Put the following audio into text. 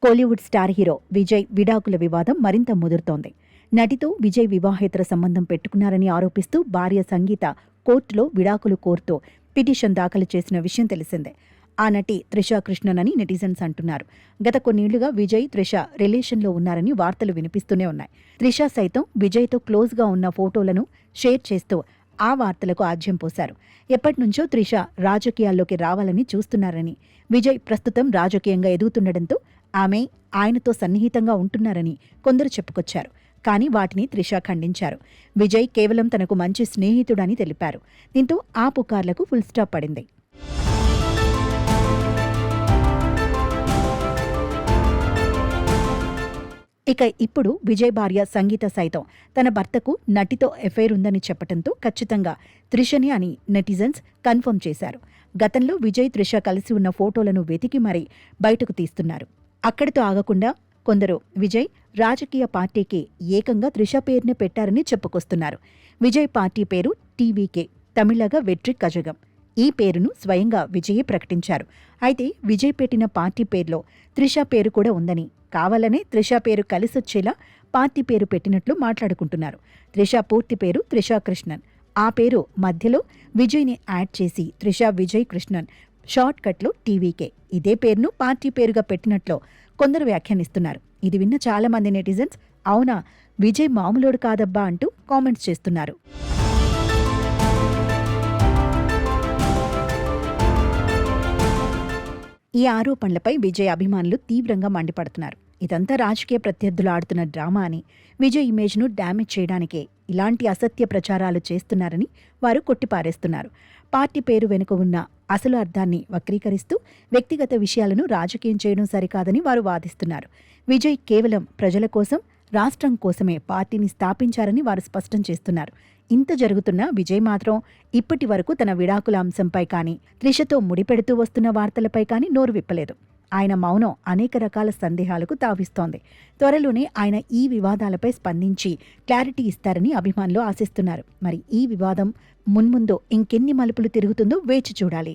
Kollywood star hero Vijay విడాకుల వివాదం మరింత ముదురుతోంది. నటితో విజయ్ వివాహేతర సంబంధం పెట్టుకున్నారని ఆరోపిస్తూ భార్య సంగీత కోర్టులో విడాకులు కోరుతూ పిటిషన్ దాఖలు చేసిన విషయం తెలిసిందే. ఆ నటి త్రిషా కృష్ణన్ అని నెటిజన్స్ అంటున్నారు. గత కొన్నేళ్లుగా విజయ్, త్రిష రిలేషన్లో ఉన్నారని వార్తలు వినిపిస్తూనే ఉన్నాయి. త్రిష సైతం విజయ్తో క్లోజ్గా ఉన్న ఫోటోలను షేర్ చేస్తూ ఆ వార్తలకు ఆజ్యం పోశారు. ఎప్పటినుంచో త్రిష రాజకీయాల్లోకి రావాలని చూస్తున్నారని, విజయ్ ప్రస్తుతం రాజకీయంగా ఎదుగుతుండటంతో ఆమె ఆయనతో సన్నిహితంగా ఉంటున్నారని కొందరు చెప్పుకొచ్చారు. కానీ వాటిని త్రిష ఖండించారు. విజయ్ కేవలం తనకు మంచి స్నేహితుడని తెలిపారు. దీంతో ఆ పుకార్లకు ఫుల్ స్టాప్ పడింది. ఇక ఇప్పుడు విజయ్ భార్య సంగీత సైతం తన భర్తకు నటితో ఎఫైర్ ఉందని చెప్పడంతో ఖచ్చితంగా త్రిషని అని నెటిజన్స్ కన్ఫర్మ్ చేశారు. గతంలో విజయ్, త్రిష కలిసి ఉన్న ఫోటోలను వెతికి మరీ బయటకు తీస్తున్నారు. అక్కడితో ఆగకుండా కొందరు విజయ్ రాజకీయ పార్టీకి ఏకంగా త్రిష పేరునే పెట్టారని చెప్పుకొస్తున్నారు. విజయ్ పార్టీ పేరు టీవీకే, తమిళగా వెట్రి కజగం. ఈ పేరును స్వయంగా విజయే ప్రకటించారు. అయితే విజయ్ పెట్టిన పార్టీ పేరులో త్రిష పేరు కూడా ఉందని, కావాలనే త్రిష పేరు కలిసొచ్చేలా పార్టీ పేరు పెట్టినట్లు మాట్లాడుకుంటున్నారు. త్రిష పూర్తి పేరు త్రిషా కృష్ణన్. ఆ పేరు మధ్యలో విజయ్ని యాడ్ చేసి త్రిష విజయ్ కృష్ణన్, షార్ట్ కట్లో టీవీకే, ఇదే పేరును పార్టీ పేరుగా పెట్టినట్లు కొందరు వ్యాఖ్యానిస్తున్నారు. ఇది విన్న చాలా మంది నెటిజన్స్ అవునా, విజయ్ మామూలోడు కాదబ్బా అంటూ కామెంట్స్ చేస్తున్నారు. ఈ ఆరోపణలపై విజయ్ అభిమానులు తీవ్రంగా మండిపడుతున్నారు. ఇదంతా రాజకీయ ప్రత్యర్థులు ఆడుతున్న డ్రామా అని, విజయ్ ఇమేజ్ను డ్యామేజ్ చేయడానికే ఇలాంటి అసత్య ప్రచారాలు చేస్తున్నారని వారు కొట్టిపారేస్తున్నారు. పార్టీ పేరు వెనుక ఉన్న అసలు అర్థాన్ని వక్రీకరిస్తూ వ్యక్తిగత విషయాలను రాజకీయం చేయడం సరికాదని వారు వాదిస్తున్నారు. విజయ్ కేవలం ప్రజల కోసం, రాష్ట్రం కోసమే పార్టీని స్థాపించారని వారు స్పష్టం చేస్తున్నారు. ఇంత జరుగుతున్నా విజయ్ మాత్రం ఇప్పటి వరకు తన విడాకుల అంశంపై కానీ, త్రిషతో ముడిపెడుతూ వస్తున్న వార్తలపై కానీ నోరు విప్పలేదు. ఆయన మౌనం అనేక రకాల సందేహాలకు తావిస్తోంది. త్వరలోనే ఆయన ఈ వివాదాలపై స్పందించి క్లారిటీ ఇస్తారని అభిమానులు ఆశిస్తున్నారు. మరి ఈ వివాదం మున్ముందు ఇంకెన్ని మలుపులు తిరుగుతుందో వేచి చూడాలి.